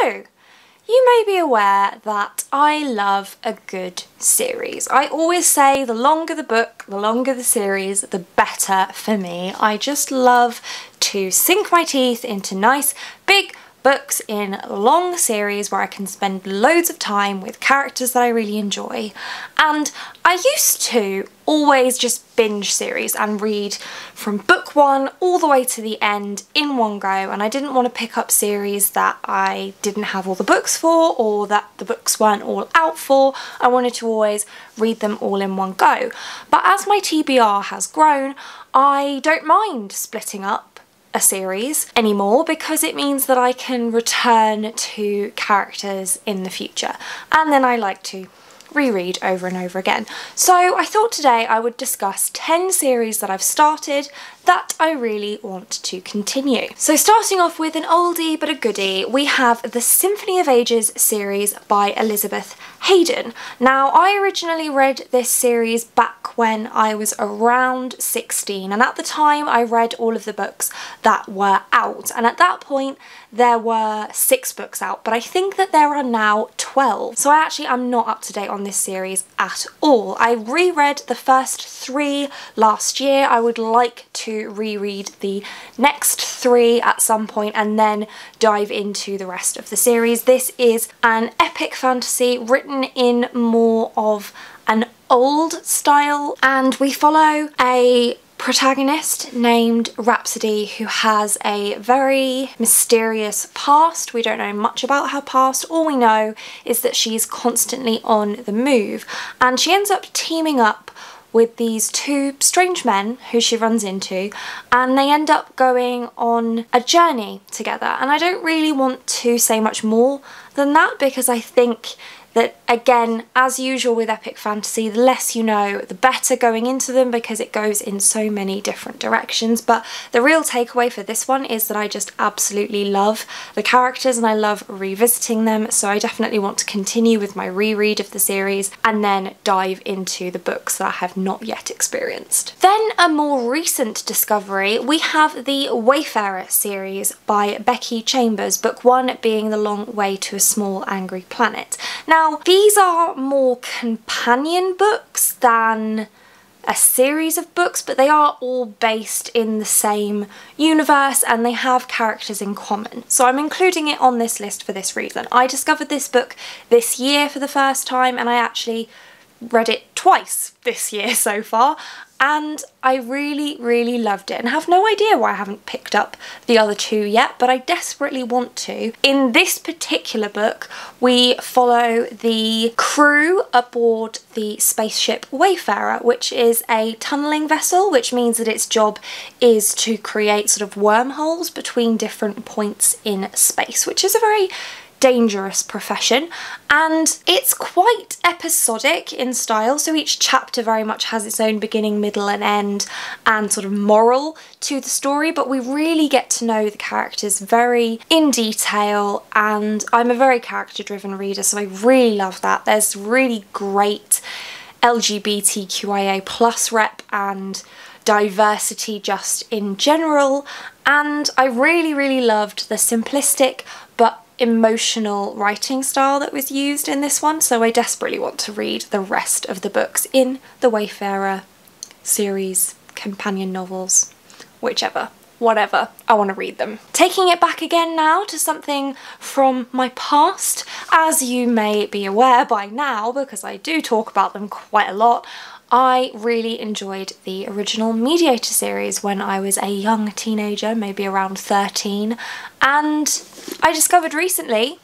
So, you may be aware that I love a good series. I always say the longer the book, the longer the series, the better for me. I just love to sink my teeth into nice big books in long series where I can spend loads of time with characters that I really enjoy. And I used to always just binge series and read from book one all the way to the end in one go, and I didn't want to pick up series that I didn't have all the books for or that the books weren't all out for. I wanted to always read them all in one go. But as my TBR has grown, I don't mind splitting up a series anymore because it means that I can return to characters in the future, and then I like to reread over and over again. So I thought today I would discuss 10 series that I've started that I really want to continue. So starting off with an oldie but a goodie, we have the Symphony of Ages series by Elizabeth Hayden. Now, I originally read this series back when I was around 16, and at the time I read all of the books that were out, and at that point there were 6 books out, but I think that there are now 12. So I'm not up to date on this series at all. I reread the first 3 last year. I would like to reread the next 3 at some point and then dive into the rest of the series. This is an epic fantasy written in more of an old style, and we follow a protagonist named Rhapsody who has a very mysterious past. We don't know much about her past. All we know is that she's constantly on the move, and she ends up teaming up with these 2 strange men who she runs into, and they end up going on a journey together. And I don't really want to say much more than that because I think that, again, as usual with epic fantasy, the less you know, the better going into them because it goes in so many different directions. But the real takeaway for this one is that I just absolutely love the characters and I love revisiting them. So I definitely want to continue with my reread of the series and then dive into the books that I have not yet experienced. Then a more recent discovery, we have the Wayfarers series by Becky Chambers, book 1 being The Long Way to a Small Angry Planet. Now, these are more companion books than a series of books, but they are all based in the same universe and they have characters in common. So I'm including it on this list for this reason. I discovered this book this year for the first time, and I actually read it twice this year so far, and I really loved it and have no idea why I haven't picked up the other 2 yet, but I desperately want to. In this particular book, we follow the crew aboard the spaceship Wayfarer, which is a tunnelling vessel, which means that its job is to create sort of wormholes between different points in space, which is a very dangerous profession, and it's quite episodic in style, so each chapter very much has its own beginning, middle and end and sort of moral to the story, but we really get to know the characters very in detail, and I'm a very character driven reader, so I really love that. There's really great LGBTQIA+ rep and diversity just in general, and I really loved the simplistic but emotional writing style that was used in this one, so I desperately want to read the rest of the books in the Wayfarer series, companion novels, whichever, whatever, I want to read them. Taking it back again now to something from my past, as you may be aware by now because I do talk about them quite a lot, I really enjoyed the original Mediator series when I was a young teenager, maybe around 13, and I discovered recently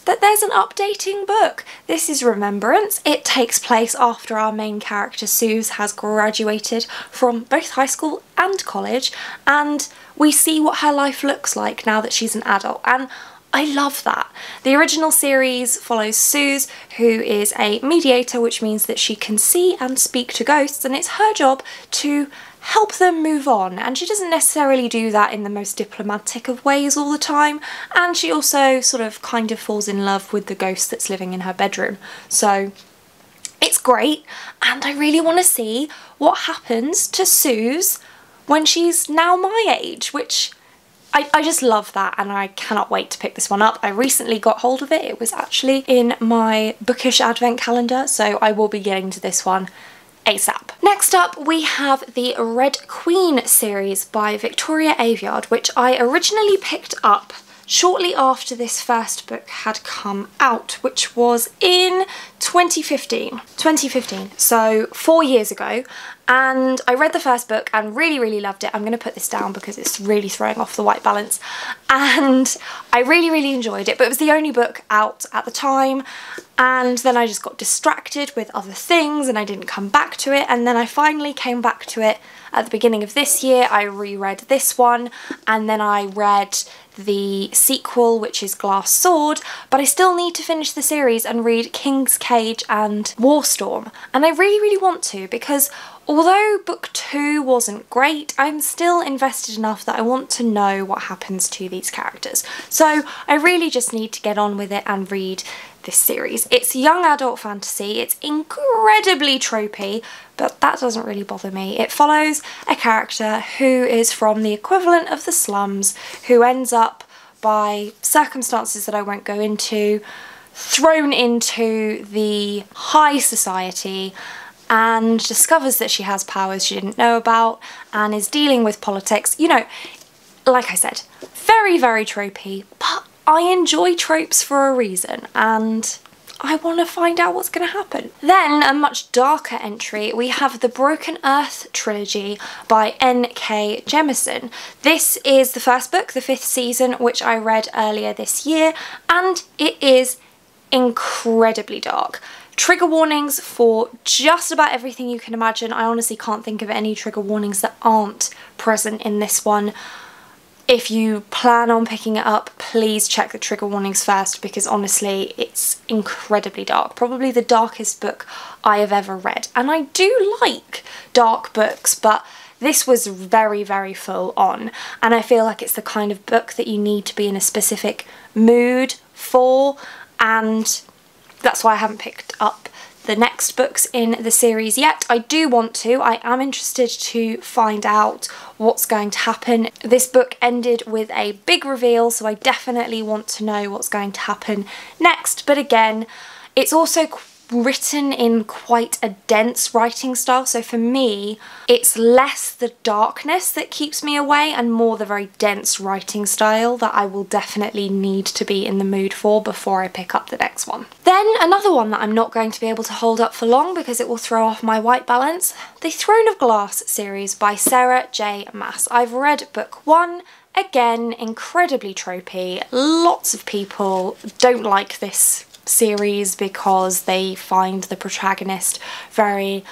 that there's an updating book. This is Remembrance. It takes place after our main character Suze has graduated from both high school and college, and we see what her life looks like now that she's an adult, and I love that. The original series follows Suze, who is a mediator, which means that she can see and speak to ghosts, and it's her job to help them move on, and she doesn't necessarily do that in the most diplomatic of ways all the time, and she also sort of kind of falls in love with the ghost that's living in her bedroom. So it's great, and I really want to see what happens to Suze when she's now my age, which I just love that, and I cannot wait to pick this one up. I recently got hold of it. It was actually in my bookish advent calendar, so I will be getting to this one ASAP. Next up, we have the Red Queen series by Victoria Aveyard, which I originally picked up shortly after this first book had come out, which was in 2015, so 4 years ago. And I read the first book and really loved it. I'm going to put this down because it's really throwing off the white balance, and I really enjoyed it, but it was the only book out at the time, and then I just got distracted with other things and I didn't come back to it, and then I finally came back to it at the beginning of this year. I reread this one, and then I read the sequel, which is Glass Sword, but I still need to finish the series and read King's Cage and Warstorm, and I really want to, because although book 2 wasn't great, I'm still invested enough that I want to know what happens to these characters. So I really just need to get on with it and read this series. It's young adult fantasy, it's incredibly tropey, but that doesn't really bother me. It follows a character who is from the equivalent of the slums, who ends up, by circumstances that I won't go into, thrown into the high society, and discovers that she has powers she didn't know about and is dealing with politics. You know, like I said, very tropey, but I enjoy tropes for a reason, and I want to find out what's going to happen. Then, a much darker entry, we have the Broken Earth trilogy by N.K. Jemisin. This is the first book, the 5th season, which I read earlier this year, and it is incredibly dark. Trigger warnings for just about everything you can imagine. I honestly can't think of any trigger warnings that aren't present in this one. If you plan on picking it up, please check the trigger warnings first, because honestly, it's incredibly dark. Probably the darkest book I have ever read. And I do like dark books, but this was very full on. And I feel like it's the kind of book that you need to be in a specific mood for, and that's why I haven't picked up the next books in the series yet. I do want to. I am interested to find out what's going to happen. This book ended with a big reveal, so I definitely want to know what's going to happen next. But again, it's also written in quite a dense writing style, so for me it's less the darkness that keeps me away and more the very dense writing style that I will definitely need to be in the mood for before I pick up the next one. Then another one that I'm not going to be able to hold up for long because it will throw off my white balance, the Throne of Glass series by Sarah J. Maas. I've read book 1. Again, incredibly tropey. Lots of people don't like this series because they find the protagonist very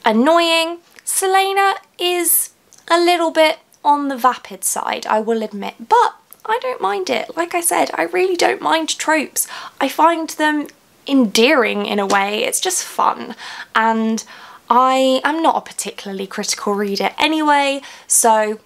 annoying. Selena is a little bit on the vapid side, I will admit, but I don't mind it. Like I said, I really don't mind tropes. I find them endearing in a way. It's just fun, and I am not a particularly critical reader anyway, so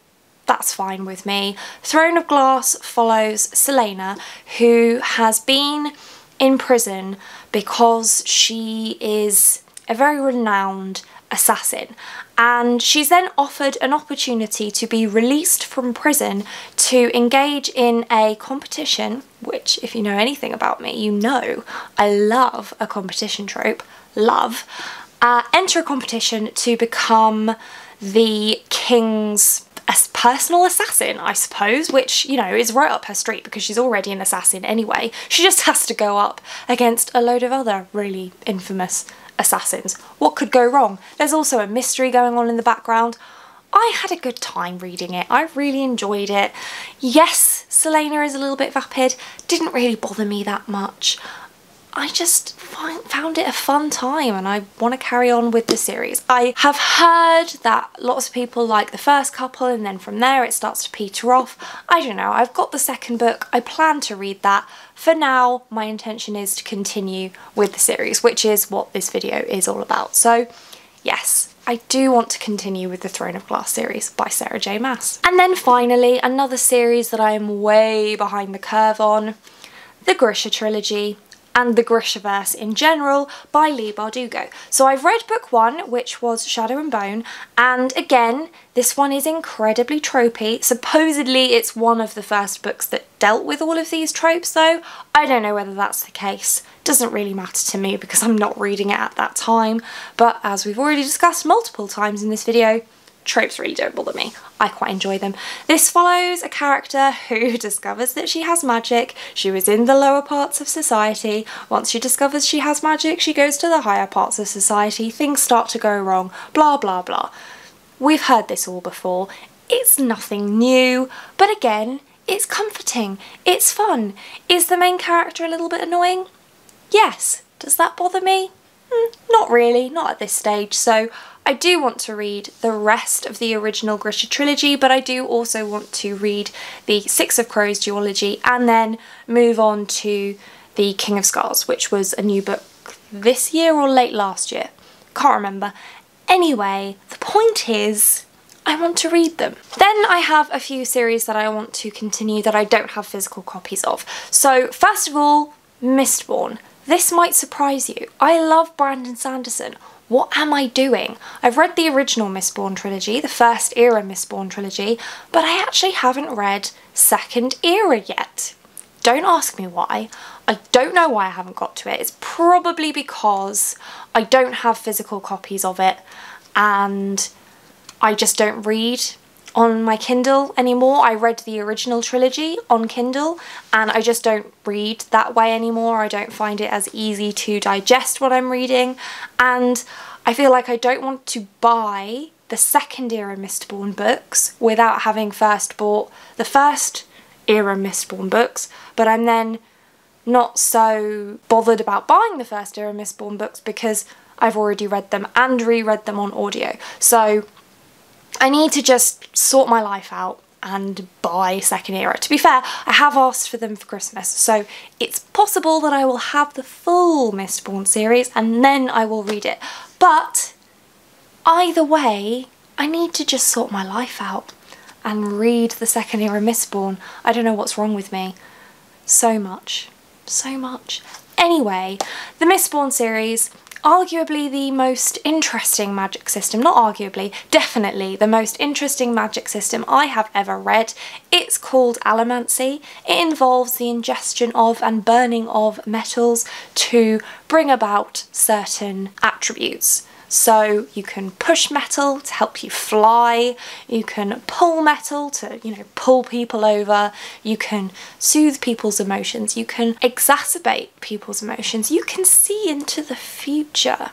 that's fine with me. Throne of Glass follows Selena, who has been in prison because she is a very renowned assassin, and she's then offered an opportunity to be released from prison to engage in a competition, which, if you know anything about me, you know I love a competition trope. Love. Enter a competition to become the king's personal assassin, I suppose, which, you know, is right up her street because she's already an assassin anyway. She just has to go up against a load of other really infamous assassins. What could go wrong? There's also a mystery going on in the background. I had a good time reading it. I really enjoyed it. Yes, Selena is a little bit vapid. Didn't really bother me that much. I just found it a fun time, and I want to carry on with the series. I have heard that lots of people like the first couple, and then from there it starts to peter off. I don't know. I've got the second book. I plan to read that. For now, my intention is to continue with the series, which is what this video is all about. So yes, I do want to continue with the Throne of Glass series by Sarah J. Maas. And then finally, another series that I am way behind the curve on, the Grocer trilogy. and the Grocer Verse in general by Leigh Bardugo. So I've read book 1, which was Shadow and Bone, and again, this one is incredibly tropey. Supposedly it's one of the first books that dealt with all of these tropes though. I don't know whether that's the case. Doesn't really matter to me because I'm not reading it at that time, but as we've already discussed multiple times in this video, tropes really don't bother me. I quite enjoy them. This follows a character who discovers that she has magic. She was in the lower parts of society. Once she discovers she has magic, she goes to the higher parts of society. Things start to go wrong, blah blah blah. We've heard this all before. It's nothing new, but again, it's comforting. It's fun. Is the main character a little bit annoying? Yes. Does that bother me? Not really, not at this stage. So I do want to read the rest of the original Grisha trilogy, but I do also want to read the Six of Crows duology and then move on to the King of Scars, which was a new book this year or late last year. Can't remember. Anyway, the point is, I want to read them. Then I have a few series that I want to continue that I don't have physical copies of. So first of all, Mistborn. This might surprise you. I love Brandon Sanderson. What am I doing? I've read the original Mistborn trilogy, the first era Mistborn trilogy, but I actually haven't read second era yet. Don't ask me why. I don't know why I haven't got to it. It's probably because I don't have physical copies of it and I just don't read on my Kindle anymore. I read the original trilogy on Kindle and I just don't read that way anymore. I don't find it as easy to digest what I'm reading, and I feel like I don't want to buy the second era Mistborn books without having first bought the first era Mistborn books, but I'm then not so bothered about buying the first era Mistborn books because I've already read them and reread them on audio. So I need to just sort my life out and buy second era. To be fair, I have asked for them for Christmas, so it's possible that I will have the full Mistborn series and then I will read it. But either way, I need to just sort my life out and read the second era Mistborn. I don't know what's wrong with me. So much. So much. Anyway, the Mistborn series, arguably the most interesting magic system, not arguably, definitely the most interesting magic system I have ever read. It's called Allomancy. It involves the ingestion of and burning of metals to bring about certain attributes. So you can push metal to help you fly, you can pull metal to, pull people over, you can soothe people's emotions, you can exacerbate people's emotions, you can see into the future.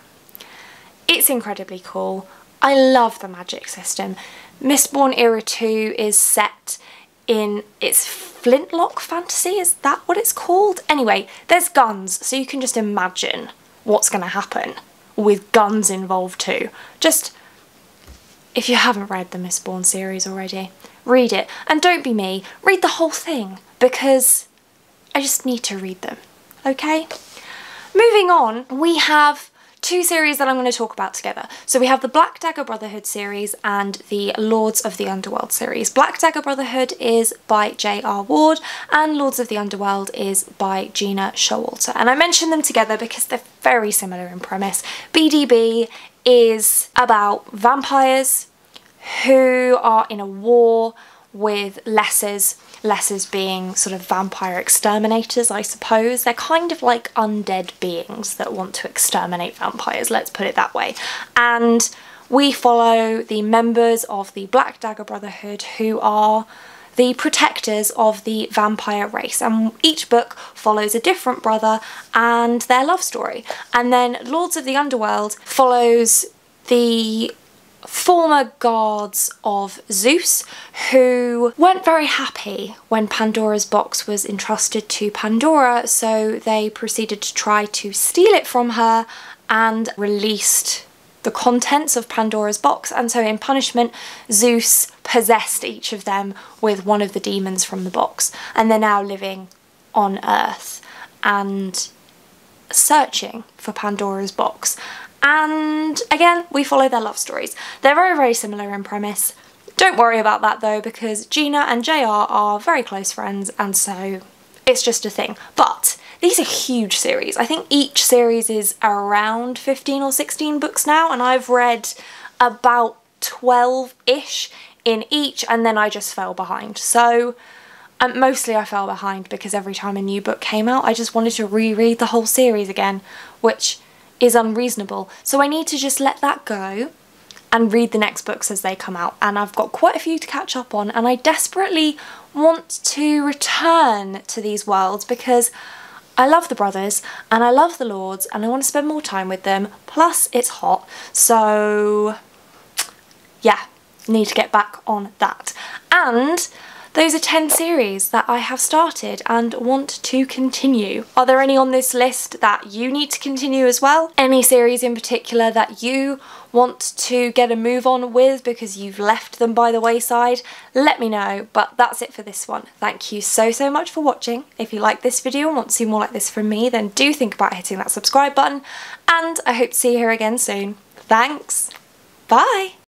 It's incredibly cool. I love the magic system. Mistborn Era 2 is set in, it's flintlock fantasy, is that what it's called? Anyway, there's guns, so you can just imagine what's going to happen with guns involved too. Just, if you haven't read the Mistborn series already, read it. And don't be me, read the whole thing, because I just need to read them, okay? Moving on, we have two series that I'm going to talk about together. So we have the Black Dagger Brotherhood series and the Lords of the Underworld series. Black Dagger Brotherhood is by J.R. Ward and Lords of the Underworld is by Gina Showalter. And I mention them together because they're very similar in premise. BDB is about vampires who are in a war with lessers. Lessers being sort of vampire exterminators, I suppose. They're kind of like undead beings that want to exterminate vampires, let's put it that way. And we follow the members of the Black Dagger Brotherhood who are the protectors of the vampire race, and each book follows a different brother and their love story. And then Lords of the Underworld follows the former guards of Zeus who weren't very happy when Pandora's box was entrusted to Pandora, so they proceeded to try to steal it from her and released the contents of Pandora's box, and so in punishment Zeus possessed each of them with one of the demons from the box, and they're now living on Earth and searching for Pandora's box. And again, we follow their love stories. They're very, very similar in premise. Don't worry about that though, because Gina and JR are very close friends, and so it's just a thing. But these are huge series. I think each series is around 15 or 16 books now, and I've read about 12-ish in each, and then I just fell behind. So mostly I fell behind because every time a new book came out I just wanted to reread the whole series again, which is unreasonable. So I need to just let that go and read the next books as they come out, and I've got quite a few to catch up on, and I desperately want to return to these worlds because I love the brothers and I love the lords and I want to spend more time with them, plus it's hot, so yeah, need to get back on that. And those are 10 series that I have started and want to continue. Are there any on this list that you need to continue as well? Any series in particular that you want to get a move on with because you've left them by the wayside? Let me know, but that's it for this one. Thank you so much for watching. If you like this video and want to see more like this from me, then do think about hitting that subscribe button, and I hope to see you here again soon. Thanks, bye!